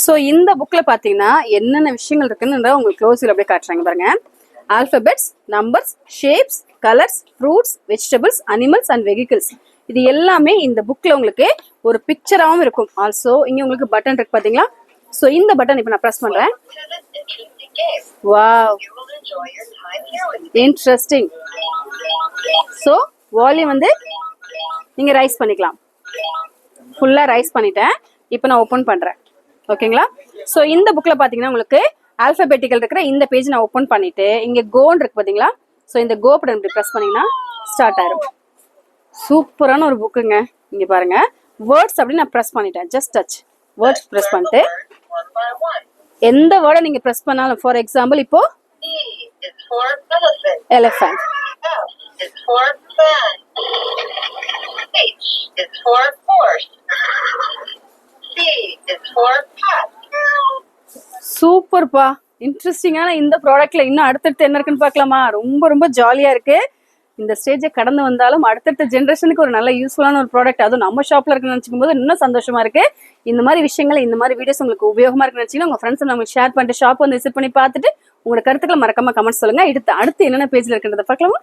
So இந்த புக்ல பாத்தீங்கன்னா என்னென்ன விஷயங்கள் இருக்குன்னு உங்களுக்கு க்ளோஸ்ல அப்படியே காட்டுறாங்க பாருங்க. Alphabets, numbers, shapes, colours, fruits, vegetables, animals and vehicles, இது எல்லாமே இந்த புக்ல உங்களுக்கு ஒரு பிக்சராகவும் இருக்கும். ஆல்சோ இங்க உங்களுக்கு பட்டன் இருக்கு பாத்தீங்களா. ஸோ இந்த பட்டன் இப்போ நான் ப்ரெஸ் பண்றேன். Wow, interesting. ஸோ வால்யூம் வந்து நீங்க ரைஸ் பண்ணிக்கலாம். ஃபுல்லா ரைஸ் பண்ணிட்டேன். இப்போ நான் ஓப்பன் பண்றேன். ஓகேங்களா. ஸோ இந்த புக்ல பாத்தீங்கன்னா உங்களுக்கு ஆல்பபெட்டிக்கல் இருக்கிற இந்த பேஜ் நான் ஓப்பன் பண்ணிட்டு இங்க கோன் இருக்கு பாத்தீங்களா. ஸோ இந்த கோ பட்டன் இப்படி ப்ரெஸ் பண்ணீங்கன்னா ஸ்டார்ட் ஆயிரும். சூப்பரான ஒரு புக்குங்க. இங்க பாருங்க, வேர்ட்ஸ் அப்படின்னு நான் ப்ரெஸ் பண்ணிட்டேன். ஜஸ்ட் டச் வேர்ட்ஸ் ப்ரெஸ் பண்ணிட்டு எந்த வேர்டை நீங்க ப்ரெஸ் பண்ணாலும், ஃபார் எக்ஸாம்பிள் இப்போ எலிஃபண்ட், சூப்பர்ப்பா, இன்ட்ரெஸ்டிங்கான இந்த ப்ராடக்ட்ல இன்னும் அடுத்தடுத்து என்ன இருக்குன்னு பார்க்கலாமா. ரொம்ப ரொம்ப ஜாலியா இருக்கு. இந்த ஸ்டேஜை கடந்து வந்தாலும் அடுத்தடுத்த ஜென்ரேஷனுக்கு ஒரு நல்ல யூஸ்ஃபுல்லான ஒரு ப்ராடக்ட், அதுவும் நம்ம ஷாப்ல இருக்குன்னு நினைச்சுக்கும் போது இன்னும் சந்தோஷமா இருக்கு. இந்த மாதிரி விஷயங்கள், இந்த மாதிரி வீடியோஸ் உங்களுக்கு உபயோகமா இருக்குன்னு நினைச்சீங்கன்னா உங்க ஃப்ரெண்ட்ஸ் நம்மளுக்கு ஷேர் பண்ணிட்டு ஷாப் வந்து விசிட் பண்ணி பார்த்துட்டு உங்களோட கருத்துக்களை மறக்காம கமெண்ட் சொல்லுங்க. அடுத்து என்னென்ன பேஜ்ல இருக்குன்றத பார்க்கலாமா.